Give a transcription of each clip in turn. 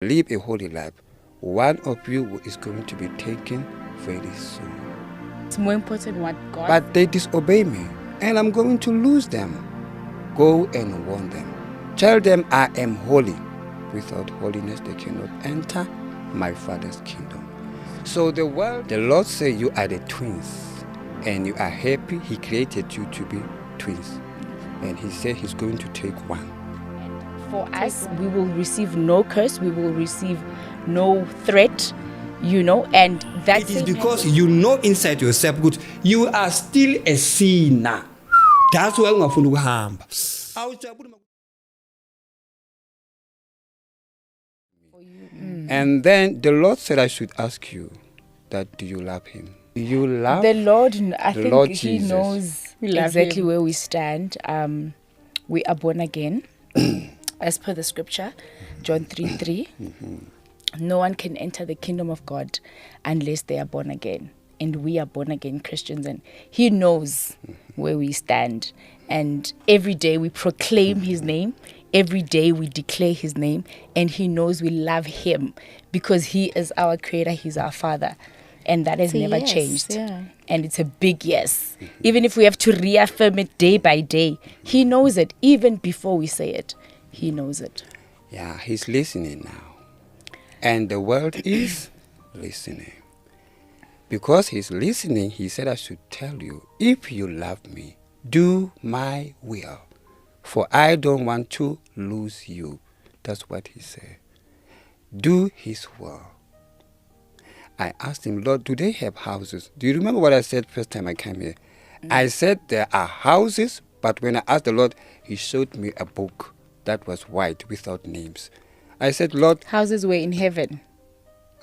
live a holy life. One of you is going to be taken very soon. It's more important what God... But they disobey me, and I'm going to lose them. Go and warn them. Tell them I am holy. Without holiness, they cannot enter my Father's kingdom. So the Lord say you are the twins, and you are happy. He created you to be twins. And he said he's going to take one. For us, we will receive no curse, we will receive no threat, and that it is because you know inside yourself, good, you are still a sinner. That's why ungafuna ukuhamba. And then the Lord said I should ask you that, do you love him? Do you love the Lord? I the think Lord he Jesus? knows exactly where we stand. We are born again. As per the scripture, John 3:3, no one can enter the kingdom of God unless they are born again. And we are born again Christians, and he knows where we stand. And every day we proclaim his name. Every day we declare his name. And he knows we love him because he is our creator. He's our father. And that has never changed. Yeah. And it's a big yes. Even if we have to reaffirm it day by day, he knows it. Even before we say it, he knows it. Yeah, he's listening now. And the world is listening. Because he's listening, he said I should tell you, if you love me, do my will. For I don't want to lose you. That's what he said. Do his will. I asked him, Lord, do they have houses? Do you remember what I said first time I came here? I said there are houses, but when I asked the Lord, he showed me a book that was white without names. I said, Lord... Houses were in heaven.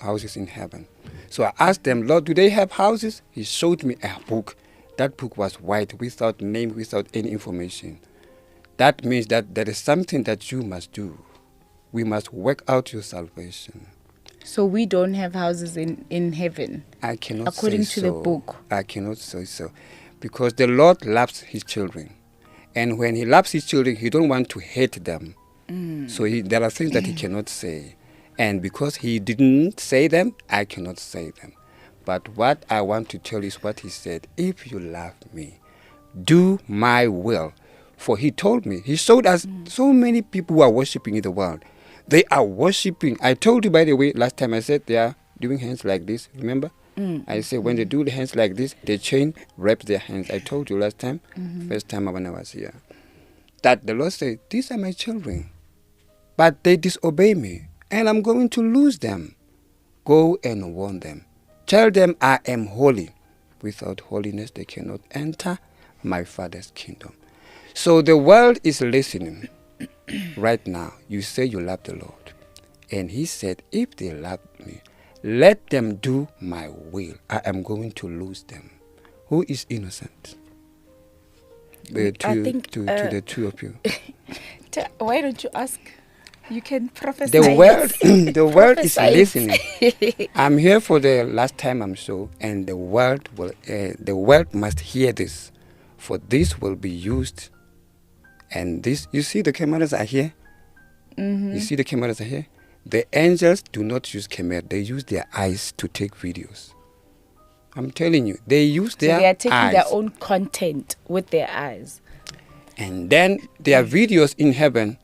Houses in heaven. So I asked them, Lord, do they have houses? He showed me a book. That book was white, without name, without any information. That means that there is something that you must do. We must work out your salvation. So we don't have houses in heaven? I cannot according say to the book. I cannot say so. Because the Lord loves his children. And when he loves his children, he don't want to hate them. So there are things that he cannot say. And because he didn't say them, I cannot say them. But what I want to tell you is what he said. If you love me, do my will. For he told me, he showed us so many people who are worshiping in the world. They are worshiping. I told you, by the way, last time I said they are doing hands like this. Remember? I said when they do the hands like this, the chain wraps their hands. I told you last time, first time when I was here, that the Lord said, these are my children. But they disobey me, and I'm going to lose them. Go and warn them. Tell them I am holy. Without holiness, they cannot enter my Father's kingdom. So the world is listening. Right now, you say you love the Lord. And he said, if they love me, let them do my will. I am going to lose them. Who is innocent? To the two of you. Why don't you ask? You can prophesy. The world is listening. I'm here for the last time I'm so, and the world must hear this, for this will be used. And this, you see, the cameras are here. You see, the cameras are here. The angels do not use camera; they use their eyes to take videos. I'm telling you, they use their eyes. They are taking their own content with their eyes. And then there are videos in heaven.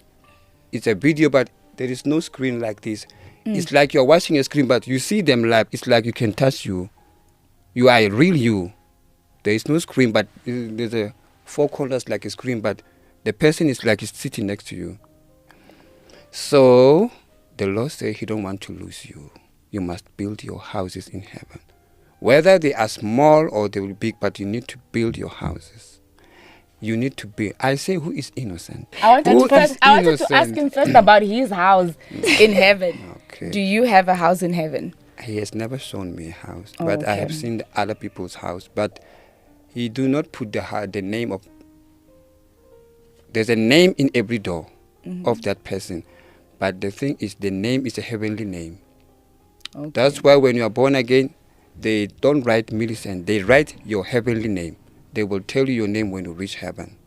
It's a video, but there is no screen like this. It's like you're watching a screen, but you see them live. It's like you can touch you. You are real you. There is no screen, but there's a four corners like a screen, but the person is like he's sitting next to you. So the Lord said he don't want to lose you. You must build your houses in heaven. Whether they are small or they will be big, but you need to build your houses. You need to be. I say, who is innocent? I wanted to ask him first about his house in heaven. Okay. Do you have a house in heaven? He has never shown me a house, but I have seen other people's house. But he do not put the name of. There's a name in every door of that person, but the thing is, the name is a heavenly name. Okay. That's why when you are born again, they don't write Millicent. They write your heavenly name. They will tell you your name when you reach heaven.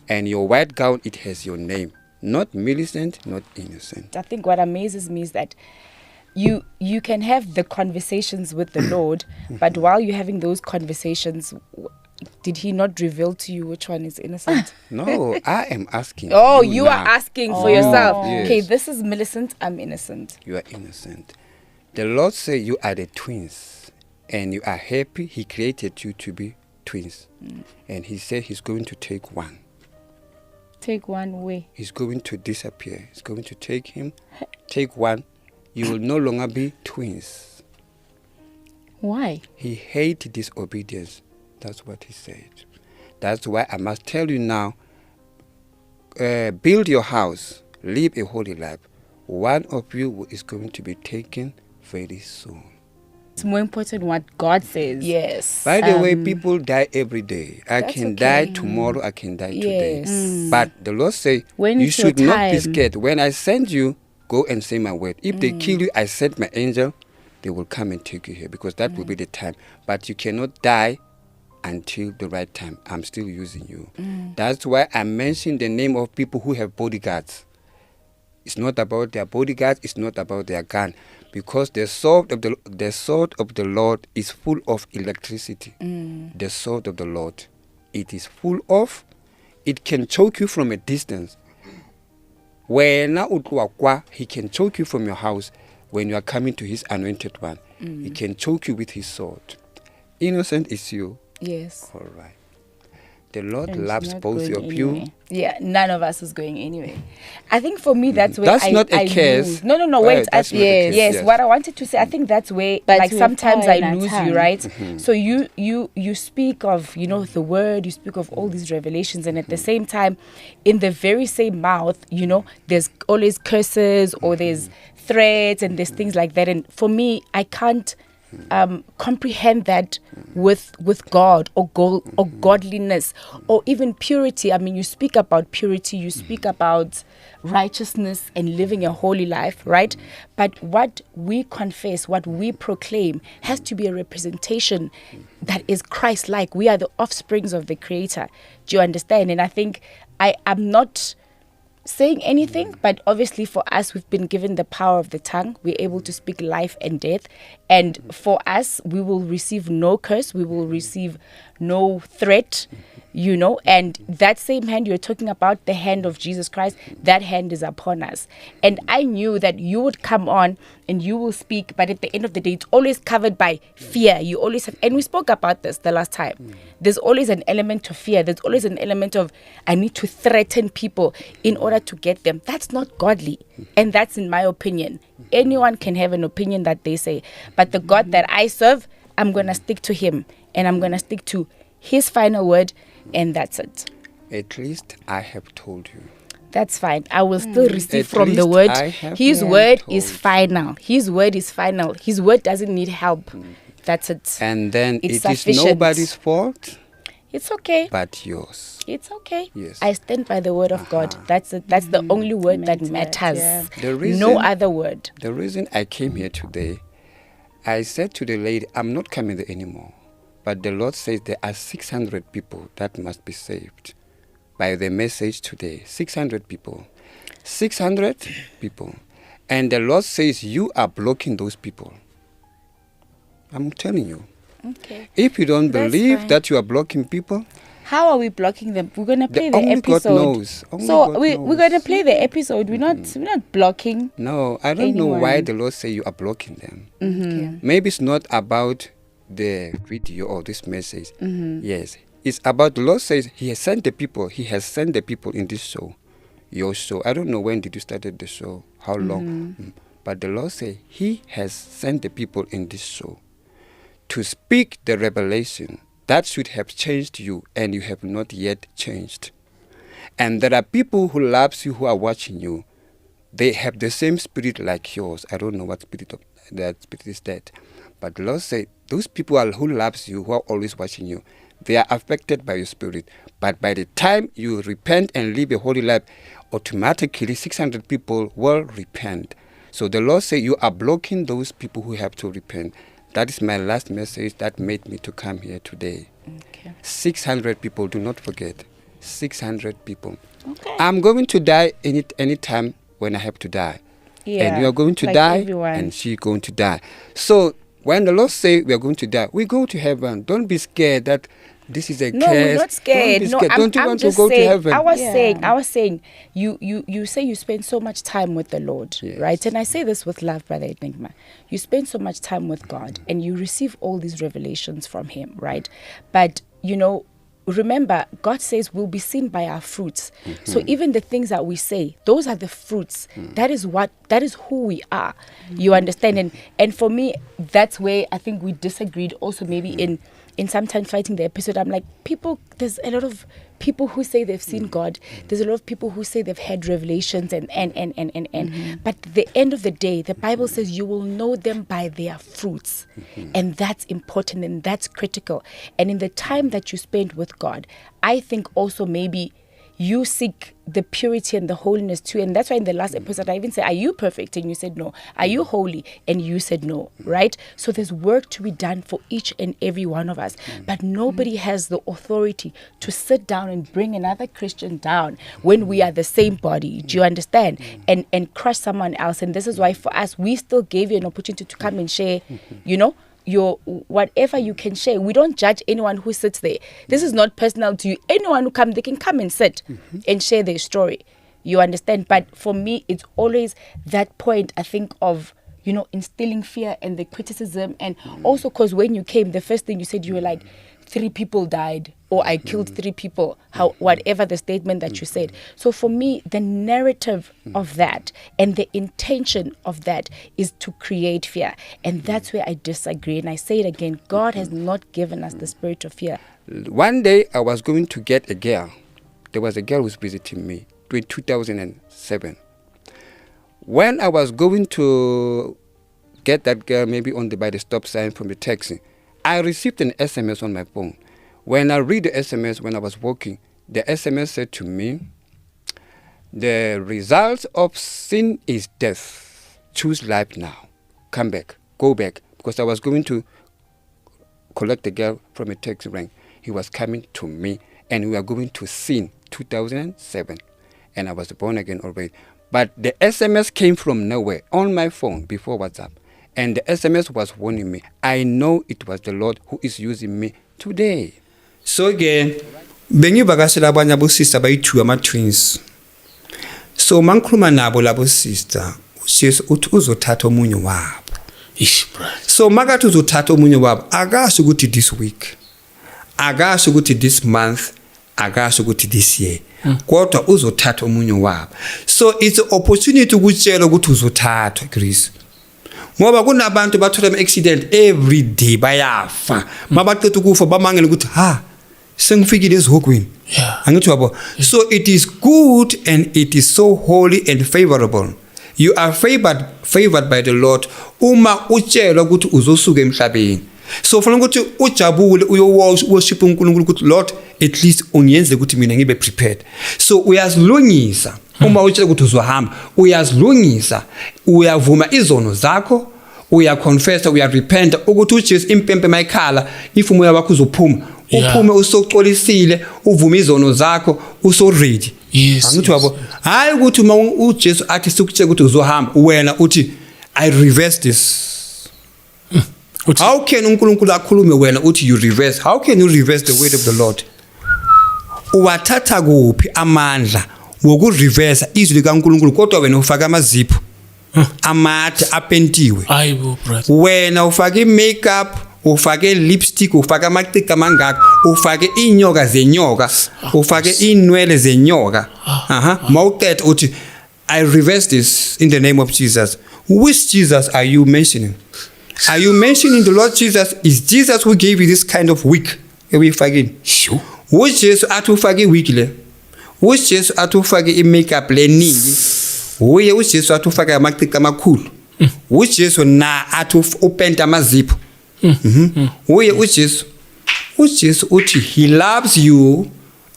And your white gown, it has your name. Not Millicent, not innocent. I think what amazes me is that you can have the conversations with the Lord, but while you're having those conversations, did he not reveal to you which one is innocent? No, I am asking. Oh, you now. are asking for yourself. Yes. Okay, this is Millicent, I'm innocent. You are innocent. The Lord said you are the twins and you are happy. He created you to be twins. And he said he's going to take one. Take one way. He's going to disappear. He's going to take one. You will no longer be twins. Why? He hates disobedience. That's what he said. That's why I must tell you now, build your house, live a holy life. One of you is going to be taken very soon. It's more important what God says. Yes. By the way, people die every day. I can die okay. tomorrow, I can die today. Yes. But the Lord says, you should not be scared. When I send you, go and say my word. If they kill you, I send my angel, they will come and take you here because that will be the time. But you cannot die until the right time. I'm still using you. That's why I mentioned the name of people who have bodyguards. It's not about their bodyguards, it's not about their gun. Because the sword of the Lord is full of electricity. The sword of the Lord, it is full of, it can choke you from a distance. When he can choke you from your house when you are coming to his anointed one. He can choke you with his sword. Innocent is you. Yes. All right. The Lord loves both of you. Yeah, none of us is going anyway. I think for me, that's where that's not a case. No, wait. Yes. What I wanted to say, I think that's where, But like, sometimes I lose tongue. you, right? So you speak of, the word, you speak of all these revelations, and at the same time, in the very same mouth, there's always curses or there's threats and there's things like that. And for me, I can't comprehend that with God or godliness or even purity. I mean, you speak about purity, you speak about righteousness and living a holy life, right? But what we confess, what we proclaim has to be a representation that is Christ-like. We are the offsprings of the Creator. Do you understand? And I think I'm not saying anything, but obviously for us, we've been given the power of the tongue. We're able to speak life and death, and for us, we will receive no curse, we will receive no threat, and that same hand you're talking about, the hand of Jesus Christ, that hand is upon us. And I knew that you would come on and you will speak, but at the end of the day, it's always covered by fear. You always have, and we spoke about this the last time. There's always an element of fear. There's always an element of, I need to threaten people in order to get them. That's not godly. And that's in my opinion. Anyone can have an opinion that they say, but the God that I serve, I'm going to stick to him, and I'm going to stick to his final word, and that's it. At least I have told you. That's fine. I will still receive At from the least word. I have His word told is final. His word is final. His word doesn't need help. That's it. And then It's it is sufficient. nobody's fault It's okay. but yours. It's okay. Yes. I stand by the word of God. That's it. That's the only word that matters. Yeah. The reason, No other word. The reason I came here today, I said to the lady, I'm not coming there anymore. But the Lord says there are 600 people that must be saved by the message today. 600 people. 600 people. And the Lord says you are blocking those people. I'm telling you. Okay. If you don't That's believe fine. that you are blocking people, How are we blocking them? We're gonna play the only episode. God knows. Only So God we're knows. gonna play the episode. We're not blocking. No, I don't know why Anyone. the Lord say you are blocking them. Okay. Maybe it's not about the video or this message. Mm-hmm. Yes, it's about the Lord says He has sent the people. He has sent the people in this show, your show. I don't know when did you started the show, how long, but the Lord says He has sent the people in this show to speak the revelation that should have changed you, and you have not yet changed. And there are people who loves you, who are watching you. They have the same spirit like yours. I don't know what spirit of that spirit is that. But the Lord said, those people who loves you, who are always watching you, they are affected by your spirit. But by the time you repent and live a holy life, automatically 600 people will repent. So the Lord said, you are blocking those people who have to repent. That is my last message that made me to come here today. Okay. 600 people, do not forget. 600 people. Okay. I'm going to die any time when I have to die. Yeah. And you are going to like die, everyone. and she's going to die. So when the Lord say we are going to die, we go to heaven. Don't be scared that this is a No, curse. we're not scared. Don't be No, scared. Don't you I'm want to just go saying, to heaven? I was saying, you say you spend so much time with the Lord, Yes. right? And I say this with love, Brother Enigma. You spend so much time with God, and you receive all these revelations from Him, right? But remember, God says we'll be seen by our fruits. So even the things that we say, those are the fruits. That is who we are. You understand? And for me, that's where I think we disagreed also maybe in sometimes fighting the episode. I'm like, there's a lot of people who say they've seen God. There's a lot of people who say they've had revelations and. But at the end of the day, the Bible says you will know them by their fruits. And that's important and that's critical. And in the time that you spend with God, I think also maybe you seek the purity and the holiness too. And that's why in the last episode, I even said, are you perfect? And you said no. Are you holy? And you said no, right? So there's work to be done for each and every one of us. But nobody has the authority to sit down and bring another Christian down when we are the same body. Do you understand? And crush someone else. And this is why for us, we still gave you an opportunity to come and share, your whatever you can share. We don't judge anyone who sits there. This is not personal to you. Anyone who comes, they can come and sit and share their story. You understand? But for me, it's always that point, I think, of instilling fear and the criticism. And also because when you came, the first thing you said, you were like, 3 people died, or I killed 3 people, whatever the statement that you said. So for me, the narrative of that and the intention of that is to create fear. And that's where I disagree. And I say it again, God has not given us the spirit of fear. One day I was going to get a girl. There was a girl who was visiting me in 2007. When I was going to get that girl maybe by the stop sign from the taxi, I received an SMS on my phone. When I read the SMS when I was walking, the SMS said to me, the result of sin is death. Choose life now. Come back. Go back. Because I was going to collect the girl from a taxi rank. He was coming to me and we were going to sin 2007. And I was born again already. But the SMS came from nowhere on my phone before WhatsApp. And the SMS was warning me. I know it was the Lord who is using me today. So again, bengivakashela abanye abosista bayi-2 ama-twins. So mangikhuluma nabo labo sister, uJesu uthi uzothatha omunye wabo. So makathi uzothatha omunye wabo, akasho ukuthi this week, akasho ukuthi this month, akasho ukuthi this year. Kodwa uzothatha omunye wabo. So it's an opportunity ukutshela ukuthi uzothathwa, Chris. Ngoba kunabantu bathola ama-accident every day bayafa. Mabaqeda ukufa bamangela ukuthi sengifikile ezihogweni. Angithi wabo. So it is good and it is so holy and favorable. You are favored by the Lord uma utshelwa ukuthi uzosuka emhlabeni. So fanele ukuthi ujabule worship uNkulunkulu ukuthi Lord at least ungiyenze ukuthi mina ngibe prepared. So uyazilungisa uma utshela ukuthi uzohamba, uyazilungisa, uyavuma izono zakho, uyaconfessa, uyarepenta ukuthi uJesu impempe mayikhala, if umoya wakho uzophuma, uphume usocolisile, uvume izono zakho, uso ready. Angithi wabo, hayi ukuthi uma uJesu athi sikutshela ukuthi uzohamba, wena uthi I reverse this. How can uNkulunkulu akhulume wena uthi you reverse? How can you reverse the word of the Lord? Uwathatha kuphi amandla wokureverse izwi likaNkulunkulu kodwa wena ufaka amazipho amade apentiwe? Hayibo brother. Wena ufake makeup, ufake lipstick, ufake amacika mangaka, ufake inyoka zenyoka, ufake inwele zenyoka. Mawuqeda uthi I reverse this in the name of Jesus. Which Jesus are you mentioning? Are you mentioning the Lord Jesus? Is Jesus who gave you this kind of wig? Sure. Which Jesus atufake wig le? Which Jesus atufake i-makeup leningi? Uye which Jesus atufake amacika amakhulu? Which Jesus na upenta amazipho? Uye which Jesus uthi he loves you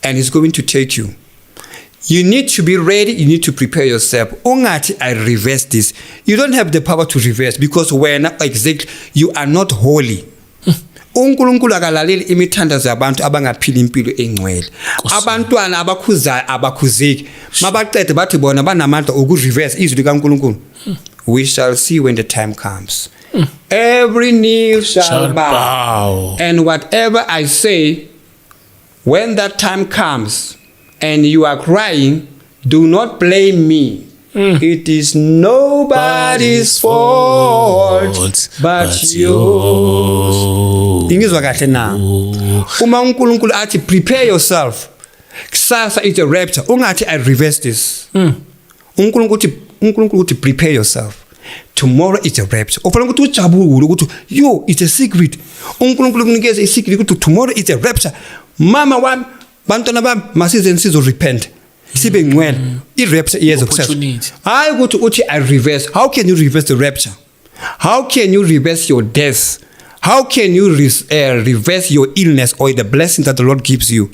and is going to take you. You need to be ready. You need to prepare yourself. Ungati, I reverse this. You don't have the power to reverse because when exactly you are not holy. uNkulunkulu akalaleli imithandazo yabantu abangaphili impilo engcwele. Abantwana abakhuzayo abakhuzeki. Mabaqede bathi bona banamandla okureverse izwi likaNkulunkulu. We shall see when the time comes. Every knee shall bow. And whatever I say, when that time comes and you are crying, do not blame me. It is nobody's fault but yours. Ingizwa kahle na. Uma uNkulunkulu athi prepare yourself. Kusasa is a rapture. Ungathi I reverse this. uNkulunkulu uthi prepare yourself. Tomorrow is a rapture. Ofana ukuthi ujabule ukuthi yo it's a secret. uNkulunkulu kunikeza i secret ukuthi tomorrow is a rapture. Mama wami bantwana bami masize sizo repent. Sibe ngcwele. I rapture iyeza kusasa. Hayi ukuthi uthi I reverse. How can you reverse the rapture? How can you reverse your death? How can you reverse your illness or the blessings that the Lord gives you?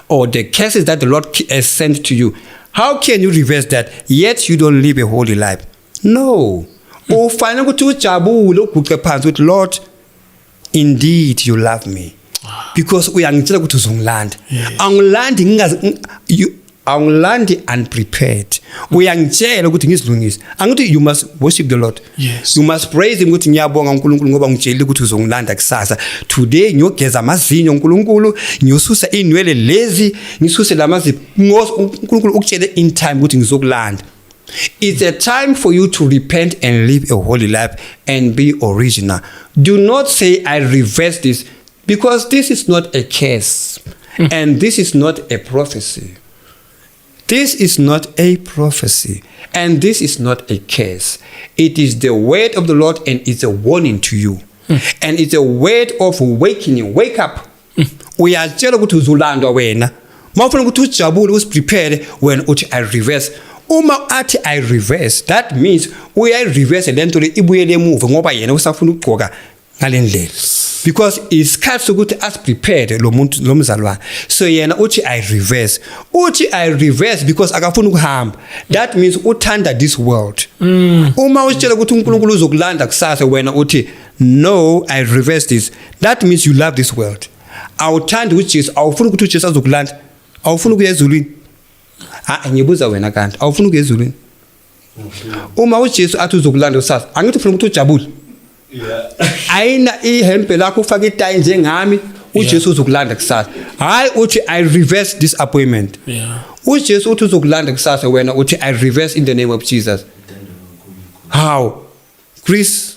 Or the curses that the Lord has sent to you? How can you reverse that? Yet you don't live a holy life. No. Ufana ukuthi ujabule uguqe phansi ukuthi Lord, indeed you love me. Because uyangitshela ukuthi uzongilanda. Angilandi unprepared. Uyangitshela ukuthi ngizilungise. Angithi you must worship the Lord. Yes. You must praise him ukuthi ngiyabonga uNkulunkulu ngoba ngitshela ukuthi uzongilanda kusasa. Today ngiyogeza amazinyo uNkulunkulu, ngiyosusa inwele lezi, ngisuse lamazipho. uNkulunkulu ukutshele in time ukuthi ngizokulanda. It's a time for you to repent and live a holy life and be original. Do not say I reverse this because this is not a curse and this is not a prophecy. This is not a prophecy and this is not a curse. It is the word of the Lord and it's a warning to you. And it's a word of awakening. Wake up. Uyatshela ukuthi uzolandwa wena. Mawufuna ukuthi ujabule usiprepare when uthi I reverse. Uma athi I reverse, that means uyayireverse lento le ibuyele emuva ngoba yena usafuna ukugqoka ngalendlela. Because isikhathi sokuthi as prepared lo muntu lo mzalwane. So yena uthi I reverse. Uthi I reverse because akafuna ukuhamba. That means uthanda this world. Uma utshela ukuthi uNkulunkulu uzokulanda kusasa wena uthi no I reverse this. That means you love this world. Awuthanda uJesu, awufuna ukuthi uJesu azokulanda. Awufuna ukuya ezulwini. Ngibuza wena kanti awufuna ukuya ezulwini. Uma uJesu athi uzokulanda kusasa, angithi ufuna ukuthi ujabule. Ayina ihempe lakho ufaka itayi njengami uJesu uzokulanda kusasa. Hayi uthi I reverse this appointment. uJesu uthi uzokulanda kusasa wena uthi I reverse in the name of Jesus. How? Chris,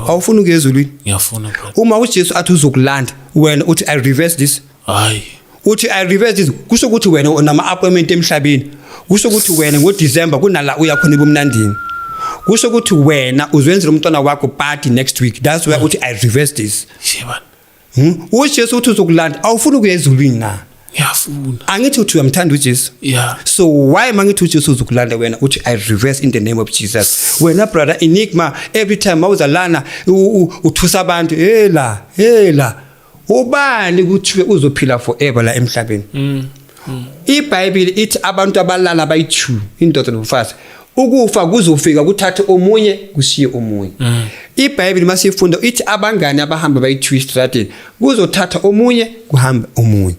awufuna ukuya ezulwini? Ngiyafuna. Uma uJesu athi uzokulanda wena uthi I reverse this. Hayi. Uthi I reverse this kusho ukuthi wena unama appointment emhlabeni. Kusho ukuthi wena ngoDecember kunala uyakhona ebumnandini. Kusho ukuthi wena uzwenzela umntwana wakho party next week. That's why uthi I reverse this. Shebana. uJesu uthi uzokulanda awufuna ukuya ezulwini na? Ngiyafuna. Angithi uthi uyamthanda uJesu? Yeah. So why mangithi uJesu uzokulanda wena uthi I reverse in the name of Jesus. Wena brother Enigma every time mawuzalana uthusa abantu hela ubani ukuthi uzophila forever la emhlabeni. iBhayibheli ithi abantu abalala bayi2 indoda nomfazi ukufa kuzofika kuthathe omunye kushiye omunye. iBhayibheli masifunda ithi abangane abahamba bayi2 estradeni kuzothatha omunye kuhamba omunye.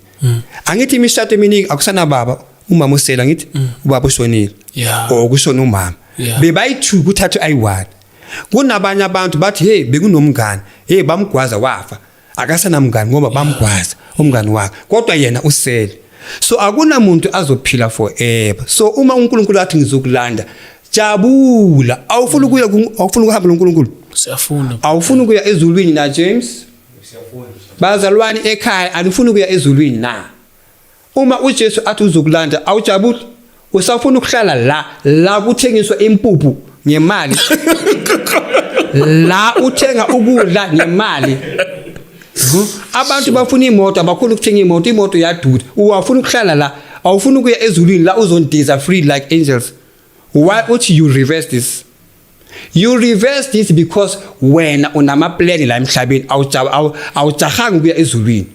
Angithi imishado eminingi akusana baba umama usela ngithi ubaba ushonile okushona umama bebayi2 kuthathe ayi1. Kunabanye abantu bathi hey bekunomngane bamgwaza wafa akasana mngane ngoba bamgwaza umngane wakhe kodwa yena usele. So akunamuntu azophila forever. So uma uNkulunkulu athi ngizokulanda jabula awufuna ukuhamba noNkulunkulu. Siyafuna. Awufuna ukuya ezulwini na James? Siyafuna. Bazalwane ekhaya alifuna ukuya ezulwini na. Uma uJesu athi uzokulanda awujabula usafuna ukuhlala la kuthengiswa impuphu ngemali. La uthenga ukudla ngemali. Abantu bafuna imoto abakhulu ukuthenga imoto yadura. Uwafuna ukuhlala la awufuna ukuya ezulwini la uzondiza free like angels. Why would you reverse this? You reverse this because wena unama plan la emhlabeni awujahanga ukuya ezulwini.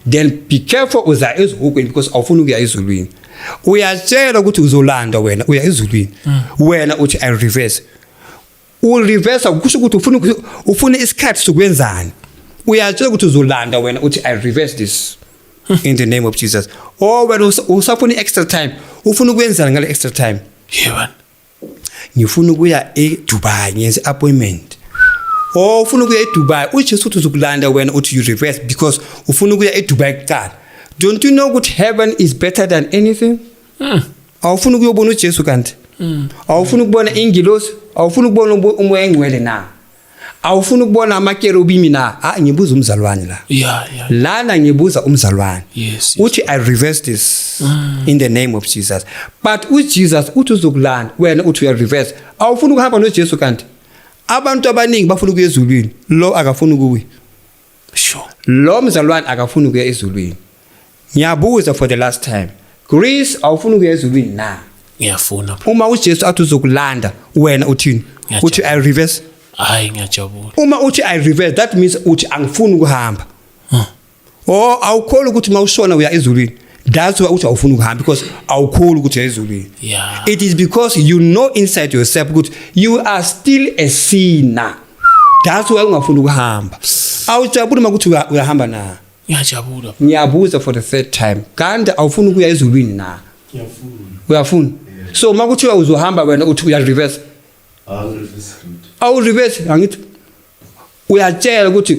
Then be careful uza ezulwini because awufuna ukuya ezulwini. Uyatshela ukuthi uzolanda wena uya ezulwini. Wena uthi I reverse. Reverse kusho ukuthi ufuna isikhathi sokwenzani. uyatshela ukuthi uzolanda wena uthi I reverse this in the name of Jesus. Or wena usafuna extra time, ufuna ukwenza ngale extra time. Yebo. Ngifuna ukuya eDubai ngenze appointment. Oh ufuna ukuya eDubai uJesu uthi uzokulanda wena uthi you reverse because ufuna ukuya eDubai kuqala. Don't you know ukuthi heaven is better than anything? Awufuna ukuyobona uJesu kanti? Awufuna ukubona ingilosi? Awufuna ukubona umoya engcwele na? Awufuna ukubona amakerubimi na? Ngibuza umzalwane la. Yeah. Lana ngibuza umzalwane. Yes. Uthi I reverse this in the name of Jesus. But uJesus uthi uzokulanda wena uthi uya reverse. Awufuna ukuhamba noJesu kanti? Abantu abaningi bafuna ukuya ezulwini. Lo akafuna ukuya. Sure. Lo mzalwane akafuna ukuya ezulwini. Ngiyabuza for the last time. Grace awufuna ukuya ezulwini na? Ngiyafuna. Uma uJesu athi uzokulanda wena uthini? Uthi I reverse. Hayi ngiyajabula. Uma uthi I reverse that means uthi angifuni ukuhamba. Oh awukholi ukuthi mawushona uya ezulwini. That's why uthi awufuni ukuhamba because awukholi ukuthi uya ezulwini. Yeah. It is because you know inside yourself ukuthi you are still a sinner. That's why ungafuni ukuhamba. Awujabula ukuthi uyahamba na? Ngiyajabula. Ngiyabuza for the third time. Kanti awufuni ukuya ezulwini na? Ngiyafuna. Uyafuna? So makuthi uzohamba wena uthi uya reverse. Awu reverse angithi uyatshela ukuthi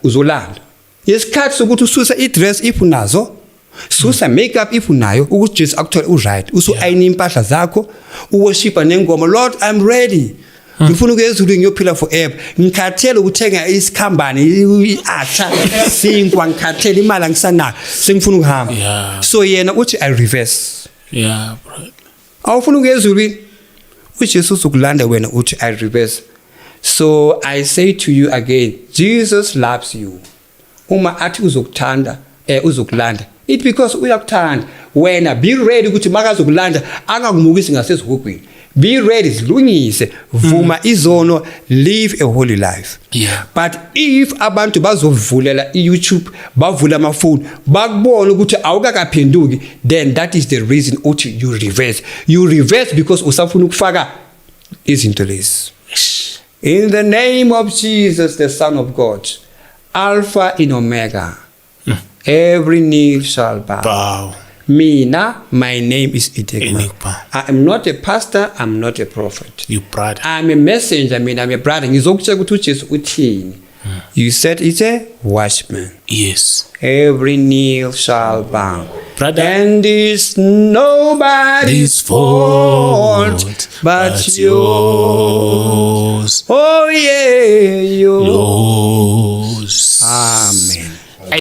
uzolanda. Yesikhathi sokuthi ususa idress if unazo, susa makeup if unayo ukuthi Jesu actually uright. Ayina impahla zakho, uworshipa nengoma, Lord I'm ready. Ngifuna ukuya ezulwini ngiyophila forever. Ngikhathele ukuthenga isikhambane iacha sinkwa ngikhathele imali angisanayo. Sengifuna ukuhamba. Yeah. So yena uthi I reverse. Yeah, bro. Awufuna ukuya ezulwini. uJesu uzokulanda wena uthi I reverse. So I say to you again, Jesus loves you. Uma athi uzokuthanda uzokulanda, it because uyakuthanda. Wena be ready ukuthi makazokulanda angakumukisi ngasezihogweni. Be ready, zilungise, vuma izono, live a holy life. Yeah. But if abantu bazovulela iYouTube, bavula amafoni, bakubona ukuthi awukakaphenduki, then that is the reason uthi you reverse. You reverse because usafuna ukufaka izinto lezi. In the name of Jesus, the Son of God, Alpha and Omega, every knee shall bow. Bow. Mina, my name is Enigma. Enigma. I am not a pastor, I'm not a prophet. You brother. I'm a messenger, I'm a brother. Ngizokutshela ukuthi uJesu uthini. You said it's a watchman. Yes. Every knee shall bow. Brother. And it's nobody's fault but yours. yours. Oh yeah, yours. Yours. Amen.